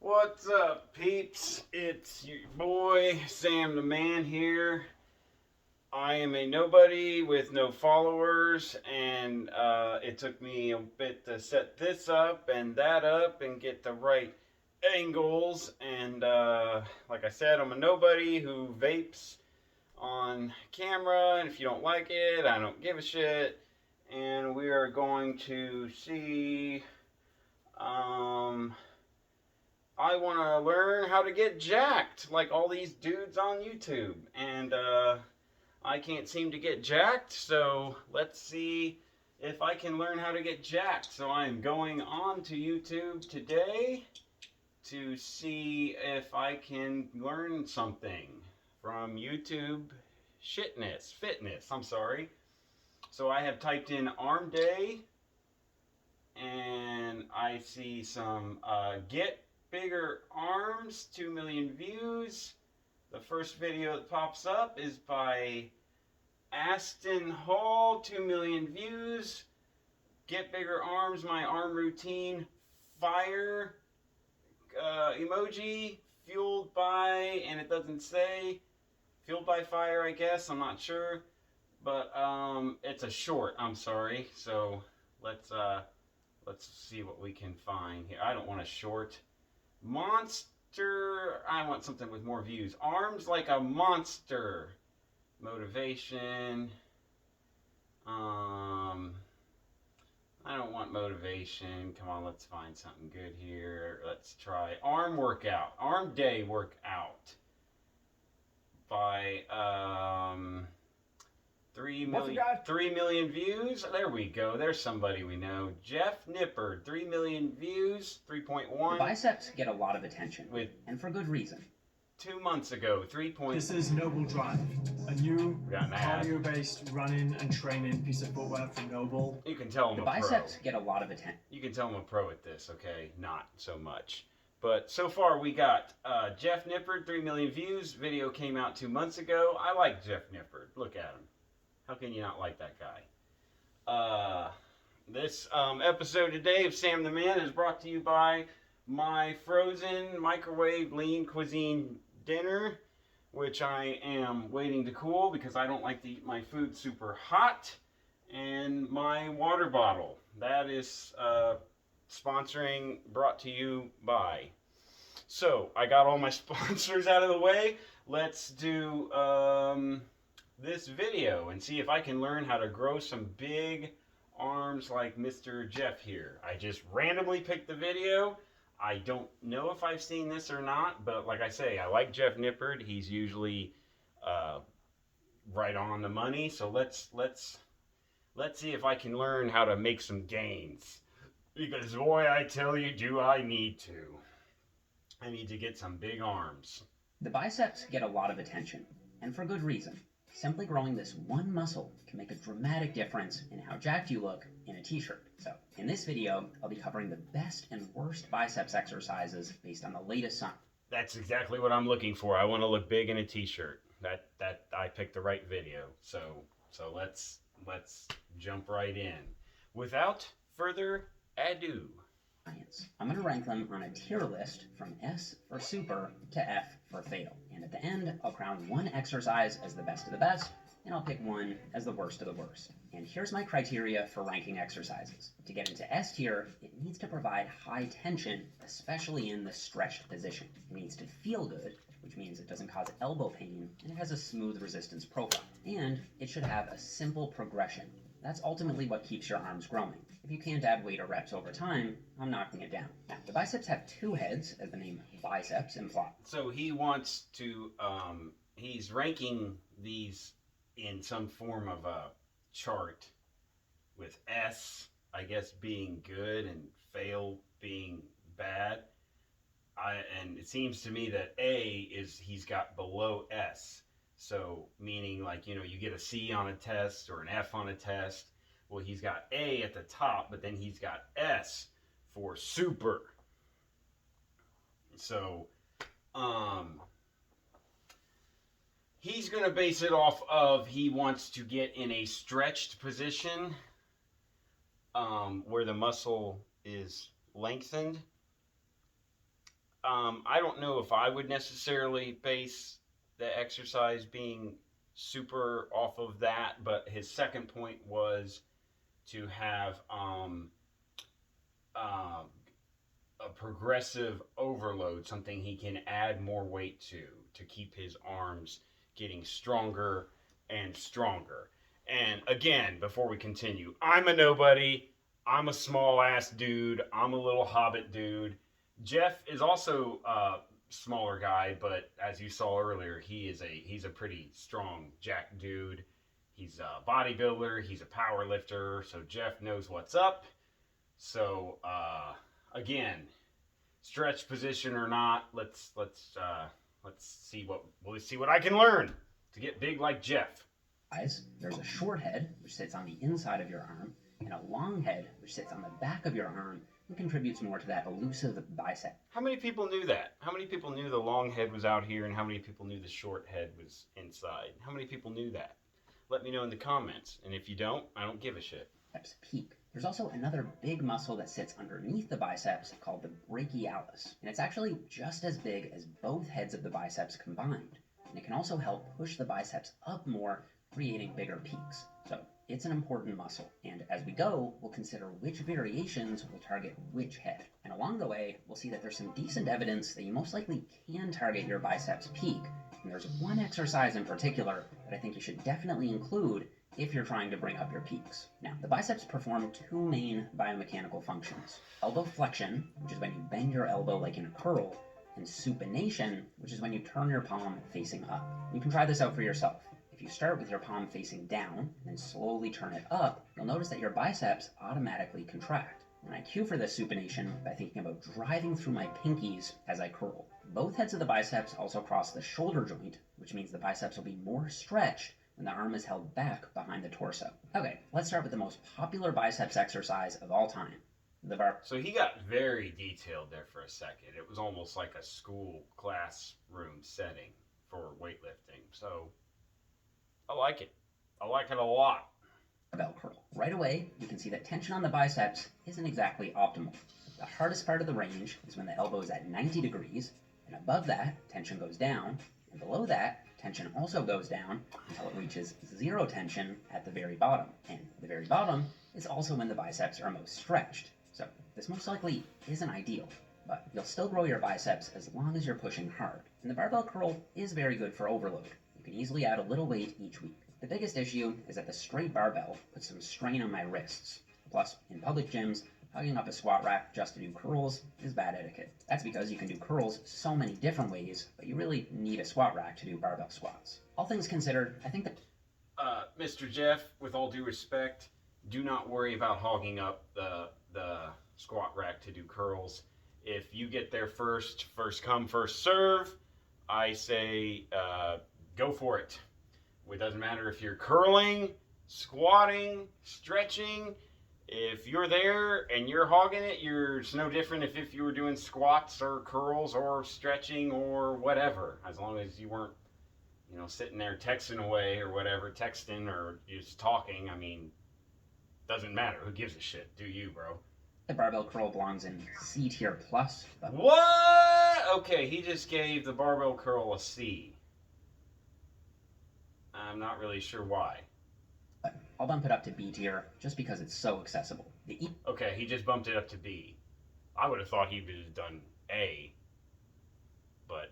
What's up, peeps? It's your boy, Sam the Man here. I am a nobody with no followers, and it took me a bit to set this up and that up and get the right angles. And like I said, I'm a nobody who vapes on camera, and if you don't like it, I don't give a shit. And we are going to see. I want to learn how to get jacked like all these dudes on YouTube. And I can't seem to get jacked, so let's see if I can learn how to get jacked. So I'm going on to YouTube today to see if I can learn something from YouTube fitness, I'm sorry. So I have typed in arm day, and I see some get bigger arms, 2 million views. The first video that pops up is by Aston Hall, 2 million views. Get bigger arms, my arm routine, fire emoji, fueled by, and it doesn't say, fueled by fire, I guess, I'm not sure. But it's a short, I'm sorry. So let's see what we can find here. I don't want a short. Monster, I want something with more views. Arms like a monster. Motivation. I don't want motivation. Come on, let's find something good here. Let's try arm workout. Arm day workout. By 3 million views. There we go. There's somebody we know. Jeff Nippard, 3 million views, 3.1. Biceps get a lot of attention, and for good reason. 2 months ago, 3. This is Noble Drive, a new cardio-based running and training piece of footwear from Noble. You can tell I'm the a biceps pro. Get a lot of attention. You can tell I'm a pro at this, okay? Not so much. But so far we got Jeff Nippard, 3 million views. Video came out 2 months ago. I like Jeff Nippard. Look at him. How can you not like that guy? This episode today of Sam the Man is brought to you by my frozen microwave lean cuisine dinner, which I am waiting to cool because I don't like to eat my food super hot, and my water bottle. That is sponsoring, brought to you by. So I got all my sponsors out of the way. Let's do this video and see if I can learn how to grow some big arms like Mr. Jeff here. I just randomly picked the video. I don't know if I've seen this or not, but like I say, I like Jeff Nippard. He's usually right on the money. So let's see if I can learn how to make some gains. Because boy, I tell you, do I need to. I need to get some big arms. The biceps get a lot of attention, and for good reason. Simply growing this one muscle can make a dramatic difference in how jacked you look in a t-shirt. So, in this video, I'll be covering the best and worst biceps exercises based on the latest science. That's exactly what I'm looking for. I want to look big in a t-shirt. That I picked the right video. So let's jump right in. Without further ado. I'm going to rank them on a tier list from S for super to F for fatal. And at the end, I'll crown one exercise as the best of the best, and I'll pick one as the worst of the worst. And here's my criteria for ranking exercises. To get into S tier, it needs to provide high tension, especially in the stretched position. It needs to feel good, which means it doesn't cause elbow pain, and it has a smooth resistance profile. And it should have a simple progression. That's ultimately what keeps your arms growing. If you can't add weight or reps over time, I'm knocking it down. Now, the biceps have two heads, as the name biceps implies. So he wants to, he's ranking these in some form of a chart with S, I guess, being good and fail being bad. And it seems to me that A is he's got below S. So meaning like, you get a C on a test or an F on a test. Well, he's got A at the top, but then he's got S for super. So, he's going to base it off of he wants to get in a stretched position where the muscle is lengthened. I don't know if I would necessarily base the exercise being super off of that, but his second point was to have a progressive overload, something he can add more weight to keep his arms getting stronger and stronger. And again, before we continue, I'm a nobody. I'm a small ass dude. I'm a little hobbit dude. Jeff is also a smaller guy, but as you saw earlier, he's a pretty strong jack dude. He's a bodybuilder. He's a power lifter. So Jeff knows what's up. So again, stretch position or not, let's see what I can learn to get big like Jeff. There's a short head, which sits on the inside of your arm, and a long head, which sits on the back of your arm and contributes more to that elusive bicep. How many people knew that? How many people knew the long head was out here, and how many people knew the short head was inside? How many people knew that? Let me know in the comments, and if you don't, I don't give a shit. Biceps peak. There's also another big muscle that sits underneath the biceps called the brachialis, and it's actually just as big as both heads of the biceps combined, and it can also help push the biceps up more, creating bigger peaks. So it's an important muscle, and as we go, we'll consider which variations will target which head. And along the way, we'll see that there's some decent evidence that you most likely can target your biceps peak, and there's one exercise in particular that I think you should definitely include if you're trying to bring up your peaks. Now, the biceps perform two main biomechanical functions: elbow flexion, which is when you bend your elbow like in a curl, and supination, which is when you turn your palm facing up. You can try this out for yourself. If you start with your palm facing down and then slowly turn it up, you'll notice that your biceps automatically contract. And I cue for this supination by thinking about driving through my pinkies as I curl. Both heads of the biceps also cross the shoulder joint, which means the biceps will be more stretched when the arm is held back behind the torso. Okay, let's start with the most popular biceps exercise of all time, the bar. So he got very detailed there for a second. It was almost like a school classroom setting for weightlifting. So I like it. I like it a lot. Barbell curl. Right away, you can see that tension on the biceps isn't exactly optimal. The hardest part of the range is when the elbow is at 90 degrees, and above that, tension goes down, and below that, tension also goes down until it reaches zero tension at the very bottom. And the very bottom is also when the biceps are most stretched. So this most likely isn't ideal, but you'll still grow your biceps as long as you're pushing hard. And the barbell curl is very good for overload. You can easily add a little weight each week. The biggest issue is that the straight barbell puts some strain on my wrists. Plus, in public gyms, hugging up a squat rack just to do curls is bad etiquette. That's because you can do curls so many different ways, but you really need a squat rack to do barbell squats. All things considered, I think that... Mr. Jeff, with all due respect, do not worry about hogging up the squat rack to do curls. If you get there first come, first serve, I say go for it. It doesn't matter if you're curling, squatting, stretching. If you're there and you're hogging it, it's no different if you were doing squats or curls or stretching or whatever. As long as you weren't, sitting there texting away or whatever, texting or just talking. I mean, doesn't matter. Who gives a shit? Do you, bro? The barbell curl belongs in C tier plus. But... What? Okay, he just gave the barbell curl a C. I'm not really sure why. I'll bump it up to B tier just because it's so accessible. Okay, he just bumped it up to B. I would have thought he would have done A, but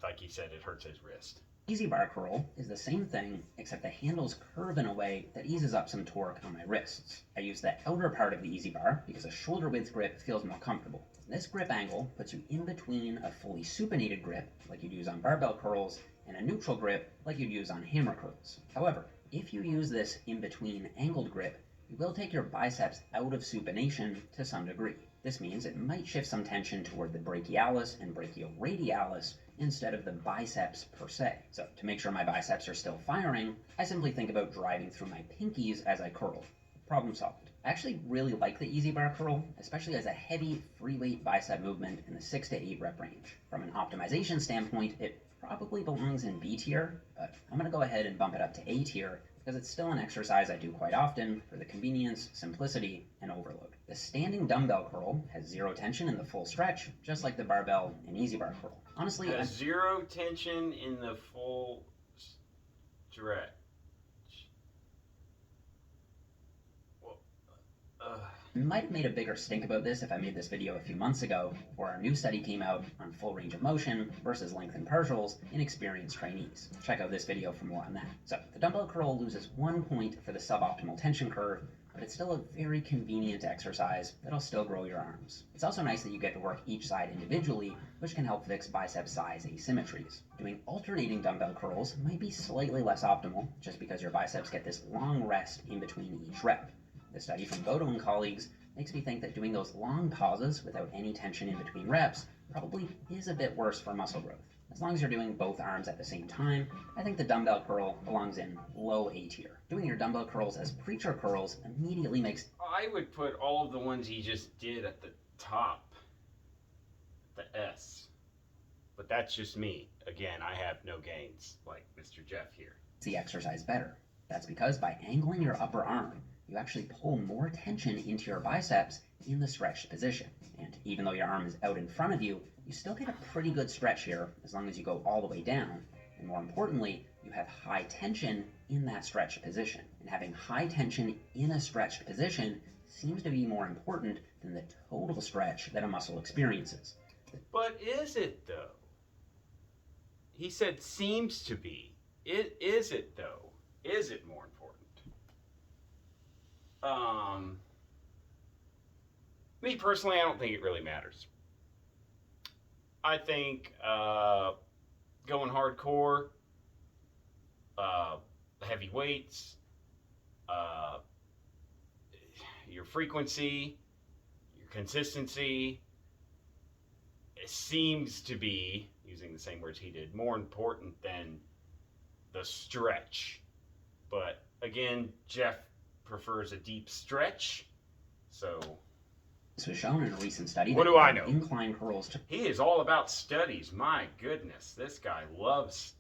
like he said, it hurts his wrist. Easy bar curl is the same thing, except the handles curve in a way that eases up some torque on my wrists. I use the outer part of the easy bar because a shoulder width grip feels more comfortable. This grip angle puts you in between a fully supinated grip, like you'd use on barbell curls, and a neutral grip, like you'd use on hammer curls. However, if you use this in-between angled grip, you will take your biceps out of supination to some degree. This means it might shift some tension toward the brachialis and brachioradialis instead of the biceps per se. So to make sure my biceps are still firing, I simply think about driving through my pinkies as I curl. Problem solved. I actually really like the easy bar curl, especially as a heavy free weight bicep movement in the 6 to 8 rep range. From an optimization standpoint, it probably belongs in B tier, but I'm going to go ahead and bump it up to A tier because it's still an exercise I do quite often for the convenience, simplicity, and overload. The standing dumbbell curl has zero tension in the full stretch, just like the barbell and easy bar curl. Honestly, Has zero tension in the full stretch. Well, I might have made a bigger stink about this if I made this video a few months ago, where our new study came out on full range of motion versus lengthened partials in experienced trainees. Check out this video for more on that. So, the dumbbell curl loses 1 point for the suboptimal tension curve, but it's still a very convenient exercise that'll still grow your arms. It's also nice that you get to work each side individually, which can help fix bicep size asymmetries. Doing alternating dumbbell curls might be slightly less optimal, just because your biceps get this long rest in between each rep. The study from Bodo and colleagues makes me think that doing those long pauses without any tension in between reps probably is a bit worse for muscle growth. As long as you're doing both arms at the same time, I think the dumbbell curl belongs in low A tier. Doing your dumbbell curls as preacher curls immediately makes... I would put all of the ones he just did at the top, the S. But that's just me. Again, I have no gains, like Mr. Jeff here. the exercise better. That's because by angling your upper arm, you actually pull more tension into your biceps in the stretched position. And even though your arm is out in front of you, you still get a pretty good stretch here as long as you go all the way down. And more importantly, you have high tension in that stretched position. And having high tension in a stretched position seems to be more important than the total stretch that a muscle experiences. But is it though? He said seems to be. Is it though? Is it more important? Me personally, I don't think it really matters. I think going hardcore, heavy weights, your frequency, your consistency, it seems to be, using the same words he did, more important than the stretch. But again, Jeff prefers a deep stretch, so... This was shown in a recent study. What do I know? Incline curls to... He is all about studies. My goodness, this guy loves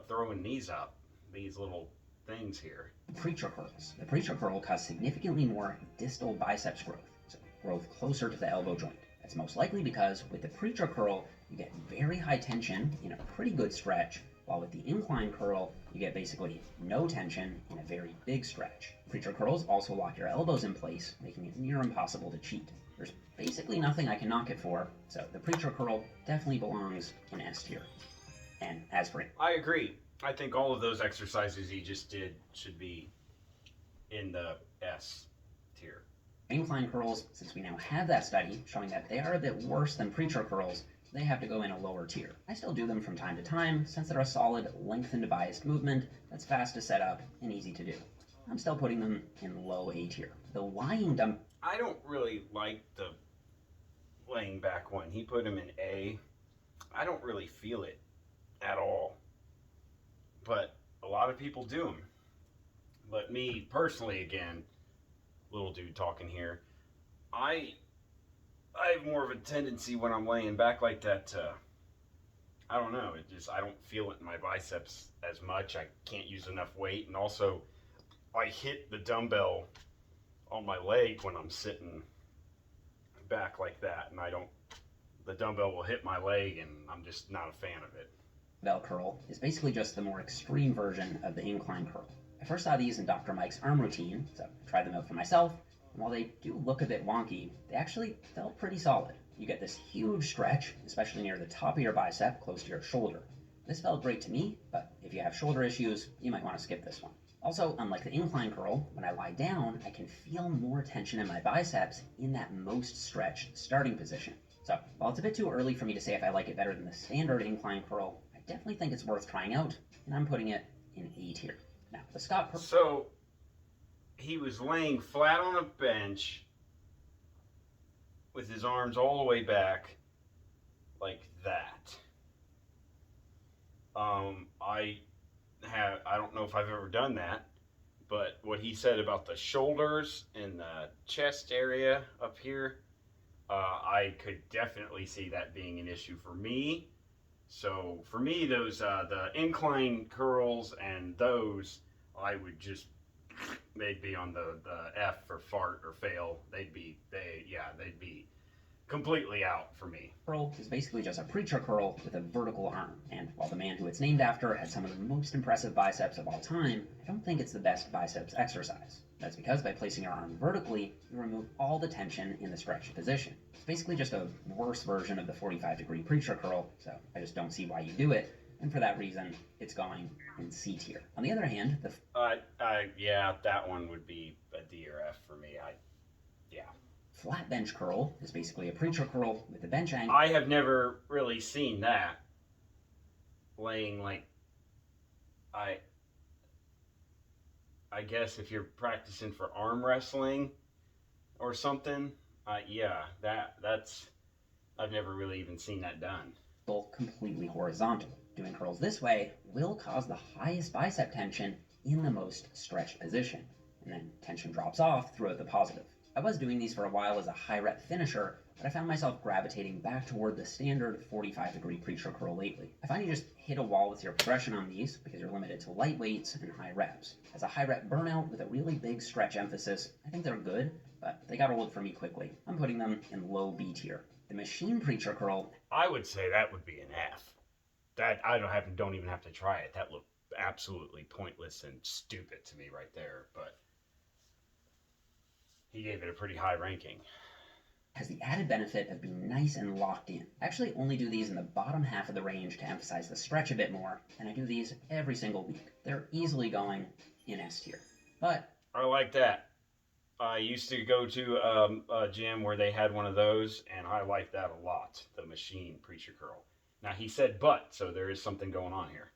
throwing these up, these little things here. Preacher curls. The preacher curl causes significantly more distal biceps growth, so growth closer to the elbow joint. That's most likely because with the preacher curl, you get very high tension in a pretty good stretch, while with the incline curl, you get basically no tension in a very big stretch. Preacher curls also lock your elbows in place, making it near impossible to cheat. There's basically nothing I can knock it for, so the preacher curl definitely belongs in S tier. And as for it, I agree. I think all of those exercises he just did should be in the S tier. Incline curls, since we now have that study showing that they are a bit worse than preacher curls, they have to go in a lower tier. I still do them from time to time, since they're a solid, lengthened, biased movement that's fast to set up and easy to do. I'm still putting them in low A tier. The lying dumb... I don't really like the laying back one. He put him in A. I don't really feel it at all. But a lot of people do them. But me, personally, again, little dude talking here, I have more of a tendency when I'm laying back like that to, I don't know, I don't feel it in my biceps as much. I can't use enough weight, and also I hit the dumbbell on my leg when I'm sitting back like that, and the dumbbell will hit my leg, and I'm just not a fan of it. Bell curl is basically just the more extreme version of the incline curl. I first saw these in Dr. Mike's arm routine, so I tried them out for myself, and while they do look a bit wonky, they actually felt pretty solid. You get this huge stretch, especially near the top of your bicep, close to your shoulder. This felt great to me, but if you have shoulder issues, you might want to skip this one. Also, unlike the incline curl, when I lie down, I can feel more tension in my biceps in that most stretched starting position. So, while it's a bit too early for me to say if I like it better than the standard incline curl, I definitely think it's worth trying out, and I'm putting it in A tier. Now, the Scott... So, he was laying flat on a bench with his arms all the way back like that. I don't know if I've ever done that, but what he said about the shoulders and the chest area up here, I could definitely see that being an issue for me. So for me, those the incline curls and those, I would just they'd be on the F for fart or fail. They'd be completely out for me. Curl is basically just a preacher curl with a vertical arm, and while the man who it's named after had some of the most impressive biceps of all time, I don't think it's the best biceps exercise. That's because by placing your arm vertically, you remove all the tension in the stretched position. It's basically just a worse version of the 45-degree preacher curl, so I just don't see why you do it, and for that reason, it's going in C tier. On the other hand, yeah, that one would be a D or F for me. Flat bench curl is basically a preacher curl with the bench angle. I have never really seen that. Laying like, I guess if you're practicing for arm wrestling or something, that's I've never really even seen that done. Completely horizontal. Doing curls this way will cause the highest bicep tension in the most stretched position, and then tension drops off throughout the positive. I was doing these for a while as a high rep finisher, but I found myself gravitating back toward the standard 45-degree preacher curl lately. I find you just hit a wall with your progression on these because you're limited to light weights and high reps. As a high rep burnout with a really big stretch emphasis, I think they're good, but they got old for me quickly. I'm putting them in low B tier. The machine preacher curl, I would say that would be an F. That I don't even have to try it. That looked absolutely pointless and stupid to me right there, but he gave it a pretty high ranking. Has the added benefit of being nice and locked in. I actually only do these in the bottom half of the range to emphasize the stretch a bit more, and I do these every single week. They're easily going in S tier. But I like that. I used to go to a gym where they had one of those, and I liked that a lot, the machine preacher curl. Now he said but, so there is something going on here.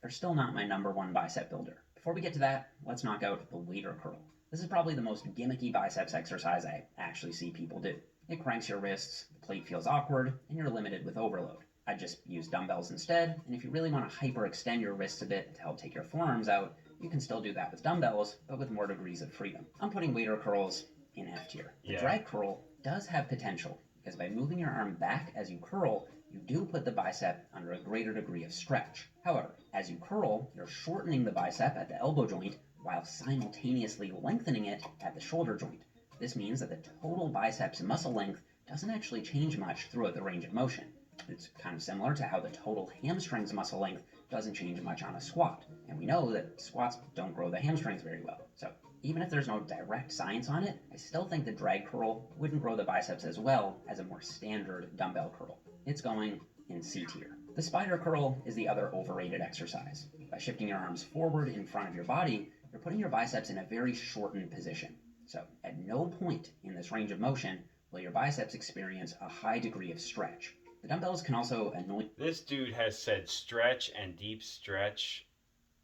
They're still not my number one bicep builder. Before we get to that, let's knock out the waiter curl. This is probably the most gimmicky biceps exercise I actually see people do. It cranks your wrists, the plate feels awkward, and you're limited with overload. I just use dumbbells instead, and if you really want to hyperextend your wrists a bit to help take your forearms out, you can still do that with dumbbells, but with more degrees of freedom. I'm putting waiter curls in F tier. The drag curl does have potential, because by moving your arm back as you curl, you do put the bicep under a greater degree of stretch. However, as you curl, you're shortening the bicep at the elbow joint while simultaneously lengthening it at the shoulder joint. This means that the total biceps muscle length doesn't actually change much throughout the range of motion. It's kind of similar to how the total hamstrings muscle length doesn't change much on a squat, and we know that squats don't grow the hamstrings very well. So even if there's no direct science on it, I still think the drag curl wouldn't grow the biceps as well as a more standard dumbbell curl. It's going in C tier. The spider curl is the other overrated exercise. By shifting your arms forward in front of your body, you're putting your biceps in a very shortened position. So at no point in this range of motion will your biceps experience a high degree of stretch. The dumbbells can also annoy... This dude has said stretch and deep stretch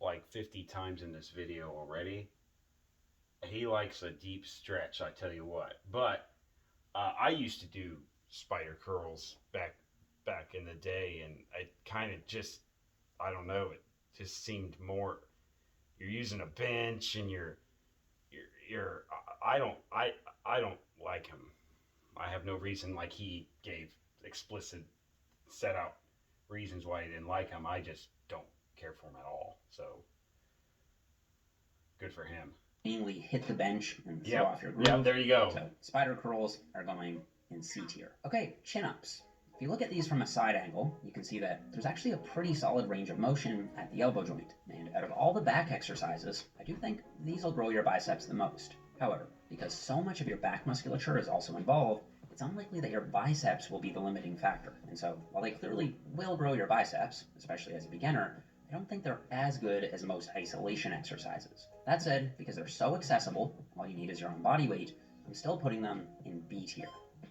like 50 times in this video already. He likes a deep stretch, I tell you what. But I used to do spider curls back in the day, and I kind of just, I don't know, it just seemed more, you're using a bench and I don't like him. I have no reason, like he gave explicit set out reasons why he didn't like him. I just don't care for him at all. So good for him. Mainly hit the bench and throw off your groove. Yeah, there you go. So spider curls are going in C tier. Okay, chin-ups. If you look at these from a side angle, you can see that there's actually a pretty solid range of motion at the elbow joint. And out of all the back exercises, I do think these will grow your biceps the most. However, because so much of your back musculature is also involved, it's unlikely that your biceps will be the limiting factor. And so, while they clearly will grow your biceps, especially as a beginner, I don't think they're as good as most isolation exercises. That said, because they're so accessible, all you need is your own body weight, I'm still putting them in B tier.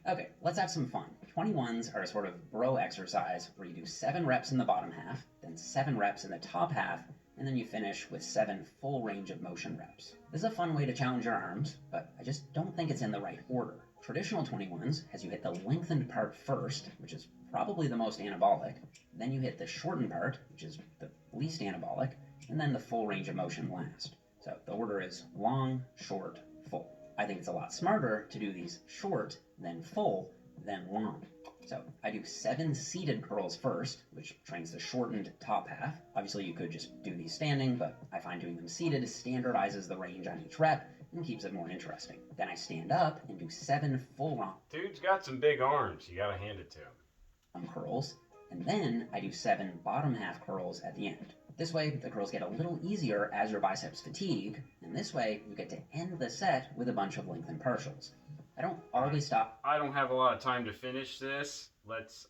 Okay, let's have some fun. 21s are a sort of bro exercise where you do 7 reps in the bottom half, then 7 reps in the top half, and then you finish with 7 full range of motion reps. This is a fun way to challenge your arms, but I just don't think it's in the right order. Traditional 21s has you hit the lengthened part first, which is probably the most anabolic, then you hit the shortened part, which is the least anabolic, and then the full range of motion last. So the order is long, short, full. I think it's a lot smarter to do these short, then full, then long. So I do 7 seated curls first, which trains the shortened top half. Obviously you could just do these standing, but I find doing them seated standardizes the range on each rep and keeps it more interesting. Then I stand up and do 7 full on Dude's got some big arms. You gotta hand it to him. Curls, and then I do 7 bottom half curls at the end. This way, the curls get a little easier as your biceps fatigue, and this way, you get to end the set with a bunch of lengthened partials. I don't always stop. I don't have a lot of time to finish this. Let's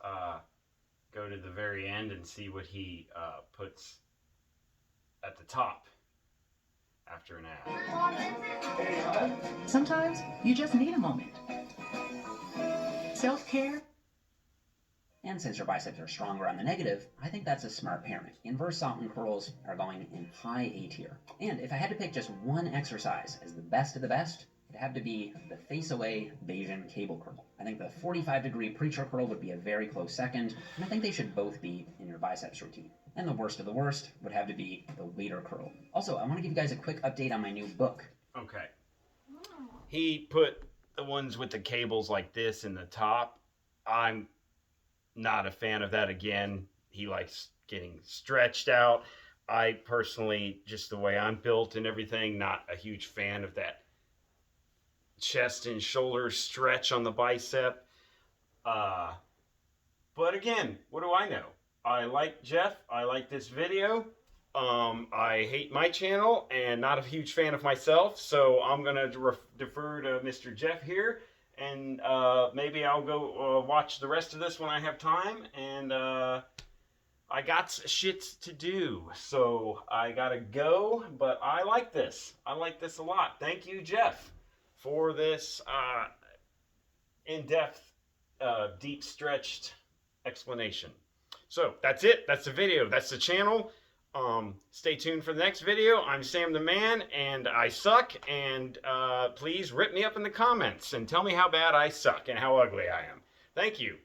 go to the very end and see what he puts at the top after an ad. Sometimes you just need a moment. Self-care. And since your biceps are stronger on the negative, I think that's a smart pairing. Inverse Salton curls are going in high A tier. And if I had to pick just one exercise as the best of the best, it'd have to be the face-away Bayesian cable curl. I think the 45-degree preacher curl would be a very close second, and I think they should both be in your biceps routine. And the worst of the worst would have to be the waiter curl. Also, I want to give you guys a quick update on my new book. Okay. He put the ones with the cables like this in the top. I'm not a fan of that again. He likes getting stretched out. I personally, just the way I'm built and everything, not a huge fan of that chest and shoulder stretch on the bicep. But again, what do I know? I like Jeff. I like this video. I hate my channel and not a huge fan of myself, so I'm going to defer to Mr. Jeff here. And maybe I'll go watch the rest of this when I have time. And I got shit to do, so I gotta go. But I like this. I like this a lot. Thank you, Jeff, for this in-depth, deep stretched explanation. So that's it. That's the video. That's the channel. Stay tuned for the next video. I'm Sam the Man, and I suck. And please rip me up in the comments and tell me how bad I suck and how ugly I am. Thank you.